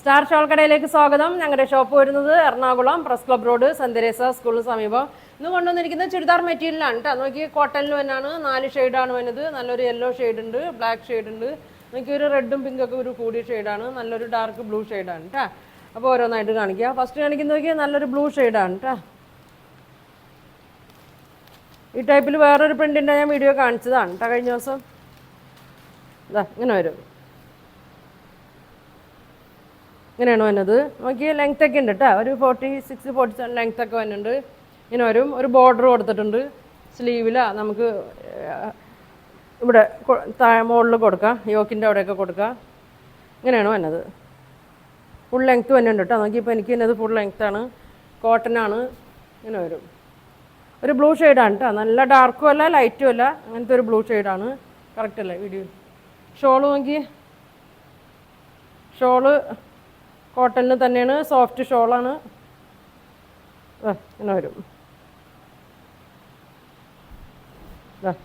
Star shawl കടയിലേക്ക് സ്വാഗതം. ഞങ്ങളുടെ ഷോപ്പ് വരുന്നത് Ernakulam press club road Saint Teresa സ്കൂളിന് സമീപം. ഇന്ന് കൊണ്ടുവന്നിരിക്കുന്നത് ചുരിദാർ മെറ്റീരിയലാണ് കേട്ടോ. നോക്കി കോട്ടണിൽ തന്നെയാണ്. 4 ഷെയ്ഡാണ് വരുന്നത്. നല്ലൊരു യെല്ലോ ഷെയ്ഡ് ഉണ്ട്, ബ്ലാക്ക് ഷെയ്ഡ് ഉണ്ട്, നോക്കി ഒരു റെഡും പിങ്കൊക്കെ ഒരു കൂടിയ ഷെയ്ഡാണ്, നല്ലൊരു ഡാർക്ക് ബ്ലൂ ഷെയ്ഡാണ് കേട്ടോ. അപ്പോൾ ഓരോന്നായിട്ട് കാണിക്കാം. ഫസ്റ്റ് കാണിക്കുന്നത് നോക്കിയാൽ നല്ലൊരു ബ്ലൂ ഷെയ്ഡാണ് കേട്ടോ. ഈ ടൈപ്പിൽ വേറൊരു പ്രിൻറ്റിൻ്റെ ഞാൻ വീഡിയോ കാണിച്ചതാണ് കേട്ടോ കഴിഞ്ഞ ദിവസം. ഇതാ ഇങ്ങനെ വരും, ഇങ്ങനെയാണ് വന്നത്. നോക്കിയാൽ ലെങ്ത് ഒക്കെ ഉണ്ട് കേട്ടോ. ഒരു 46, 47 ലെങ്ത് ഒക്കെ വരുന്നുണ്ട്. ഇങ്ങനെ വരും. ഒരു ബോർഡർ കൊടുത്തിട്ടുണ്ട് സ്ലീവിലാണ്. നമുക്ക് ഇവിടെ മുകളിൽ കൊടുക്കാം, യോക്കിൻ്റെ അവിടെയൊക്കെ കൊടുക്കാം. ഇങ്ങനെയാണ് വന്നത്. ഫുൾ ലെങ്ത്ത് വരുന്നുണ്ട് കേട്ടോ. നോക്കിയപ്പോൾ എനിക്ക് തന്നെ ഫുൾ ലെങ്ത്താണ്, കോട്ടനാണ്. ഇങ്ങനെ വരും. ഒരു ബ്ലൂ ഷെയ്ഡാണ് കേട്ടോ. നല്ല ഡാർക്കും അല്ല ലൈറ്റും അല്ല, അങ്ങനത്തെ ഒരു ബ്ലൂ ഷെയ്ഡാണ്. കറക്റ്റ് അല്ലേ വീഡിയോ? ഷോള് നോക്കി, ഷോള് കോട്ടണിൽ തന്നെയാണ്, സോഫ്റ്റ് ഷോളാണ്. ഇങ്ങനെ വരും,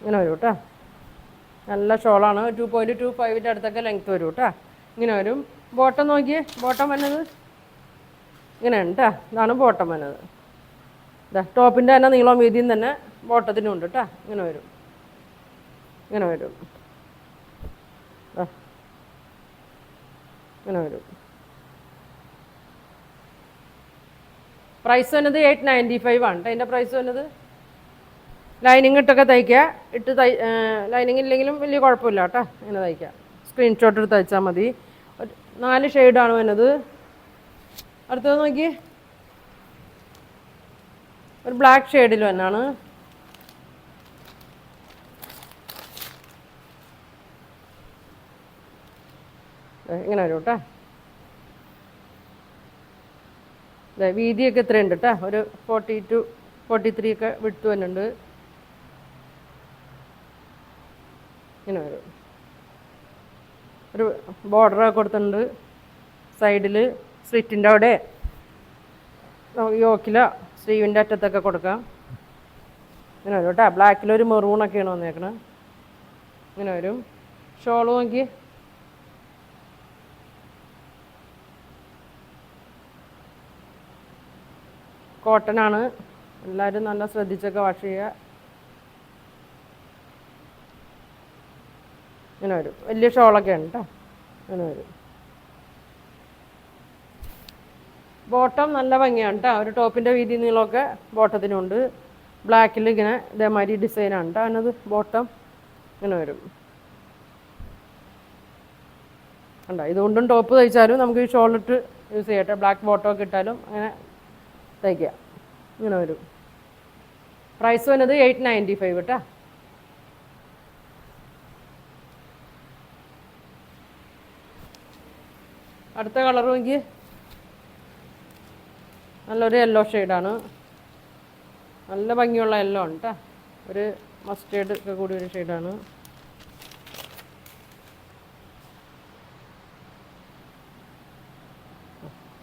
ഇങ്ങനെ വരും കേട്ടോ. നല്ല ഷോളാണ്. 2.25 അടുത്തൊക്കെ ലെങ്ത്ത് വരും കേട്ടോ. ഇങ്ങനെ വരും. ബോട്ടം നോക്കിയേ, ബോട്ടം വന്നത് ഇങ്ങനെയാണ് കേട്ടോ. ഇതാണ് ബോട്ടം വന്നത്. ഇതാ ടോപ്പിൻ്റെ തന്നെ നീളം വീതിയും തന്നെ ബോട്ടത്തിനും ഉണ്ട് കേട്ടോ. ഇങ്ങനെ വരും, ഇങ്ങനെ വരും, ഇങ്ങനെ വരും. പ്രൈസ് വന്നത് 895 ആണ് കേട്ടോ. അതിൻ്റെ പ്രൈസ് വന്നത്. ലൈനിങ് ഇട്ടൊക്കെ തയ്ക്കുക. ലൈനിങ് ഇല്ലെങ്കിലും വലിയ കുഴപ്പമില്ല കേട്ടോ. ഇങ്ങനെ തയ്ക്കുക. സ്ക്രീൻഷോട്ട് എടുത്ത് തയ്ച്ചാൽ മതി. 4 ഷെയ്ഡാണ് വരുന്നത്. അടുത്തത് നോക്കി, ഒരു ബ്ലാക്ക് ഷെയ്ഡിൽ തന്നെയാണ്. ഇങ്ങനെ വരും കേട്ടോ. വീതിയൊക്കെ ഇത്രയുണ്ട് കേട്ടോ. ഒരു 42, 43 ഒക്കെ വിട്ട് വരുന്നുണ്ട്. ഇങ്ങനെ വരും. ഒരു ബോർഡറൊക്കെ കൊടുത്തിട്ടുണ്ട് സൈഡിൽ. സ്ലിറ്റിൻ്റെ അവിടെ യോക്കിലോ സ്ലീവിൻ്റെ അറ്റത്തൊക്കെ കൊടുക്കാം. ഇങ്ങനെ വരും കേട്ടോ. ബ്ലാക്കിലൊരു മെറൂണൊക്കെയാണ് വന്നേക്കണത്. ഇങ്ങനെ വരും. ഷോള് നോക്കി, കോട്ടനാണ്. എല്ലാവരും നല്ല ശ്രദ്ധിച്ചൊക്കെ വാഷ് ചെയ്യുക. ഇങ്ങനെ വരും. വലിയ ഷോളൊക്കെയാണ് കേട്ടോ. ഇങ്ങനെ വരും. ബോട്ടം നല്ല ഭംഗിയാണ് കേട്ടോ. ഒരു ടോപ്പിൻ്റെ വീതി നീളമൊക്കെ ബോട്ടത്തിനുണ്ട്. ബ്ലാക്കിൽ ഇങ്ങനെ ഇതേമാതിരി ഡിസൈനാണ് കേട്ടോ അതിനത് ബോട്ടം. ഇങ്ങനെ വരും കണ്ടോ. ഇതുകൊണ്ടും ടോപ്പ് തയ്ച്ചാലും നമുക്ക് ഈ ഷോളിട്ട് യൂസ് ചെയ്യട്ടെ. ബ്ലാക്ക് ബോട്ടം ഒക്കെ ഇട്ടാലും അങ്ങനെ തയ്ക്കുക. ഇങ്ങനെ വരും. പ്രൈസ് വന്നത് 895 കേട്ടോ. അടുത്ത കളർ നോക്കി, നല്ലൊരു യെല്ലോ ഷെയ്ഡാണ്. നല്ല ഭംഗിയുള്ള യെല്ലോ ആണ് കേട്ടോ. ഒരു മസ്റ്റേർഡ് ഒക്കെ കൂടി ഒരു ഷെയ്ഡാണ്.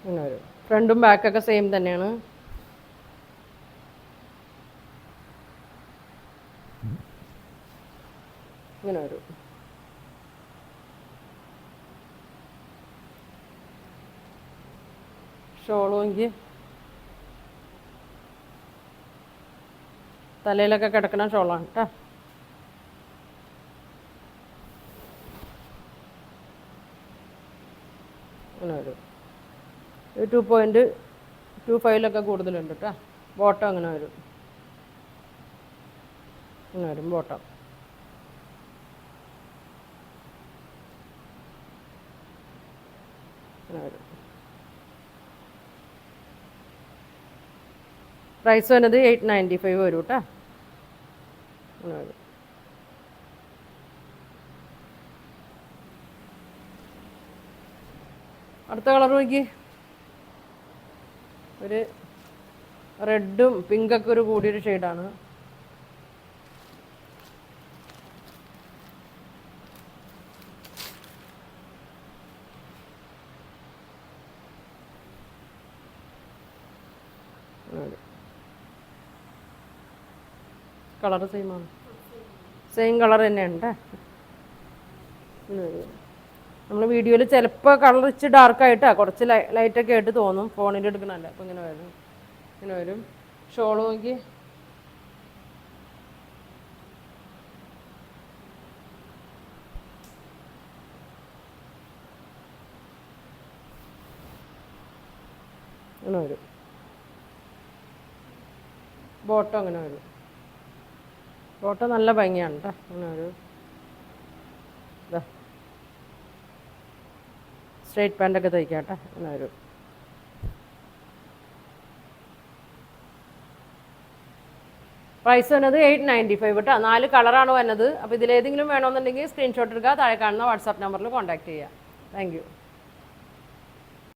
ഇങ്ങനെ വരും. ഫ്രണ്ടും ബാക്കൊക്കെ സെയിം തന്നെയാണ്. ഇങ്ങനെ വരും. ഷോളുമെങ്കിൽ തലയിലൊക്കെ കിടക്കുന്ന ഷോളാണ് കേട്ടോ. ഇങ്ങനെ വരും. 2.25 കൂടുതലുണ്ട് കേട്ടോ. ബോട്ടം അങ്ങനെ വരും. ഇങ്ങനെ വരും ബോട്ടം. ഇങ്ങനെ വരും. പ്രൈസ് വന്നത് 895 വരും കേട്ടോ. അങ്ങനെ വരും. അടുത്ത കളർ നോക്കി, ഒരു റെഡും പിങ്കൊക്കെ ഒരു കൂടിയൊരു ഷെയ്ഡാണ്. കളർ സെയിമാണ്, സെയിം കളർ തന്നെയാണ് കേട്ടോ. നമ്മൾ വീഡിയോയിൽ ചിലപ്പോൾ കളർ ഇച്ചിരി ഡാർക്കായിട്ടാണ് കുറച്ച് ലൈറ്റൊക്കെ ആയിട്ട് തോന്നും ഫോണിൽ എടുക്കണമല്ല. അപ്പോൾ ഇങ്ങനെ വരും, ഇങ്ങനെ വരും. ഷോൾ നോക്കി, ഇങ്ങനെ വരും. ബോട്ടം അങ്ങനെ വരും. ബോട്ടം നല്ല ഭംഗിയാണ് കേട്ടോ. അങ്ങനെ ഒരു ഇതാ സ്ട്രൈറ്റ് പാൻറ്റൊക്കെ തയ്ക്കാം കേട്ടോ. അങ്ങനെ ഒരു പ്രൈസ് വന്നത് 895 കേട്ടോ. 4 കളറാണ് വന്നത്. അപ്പോൾ ഇതിലേതെങ്കിലും വേണമെന്നുണ്ടെങ്കിൽ സ്ക്രീൻഷോട്ട് എടുക്കുക, താഴെ കാണുന്ന വാട്സാപ്പ് നമ്പറിൽ കോൺടാക്ട് ചെയ്യുക. Thank you.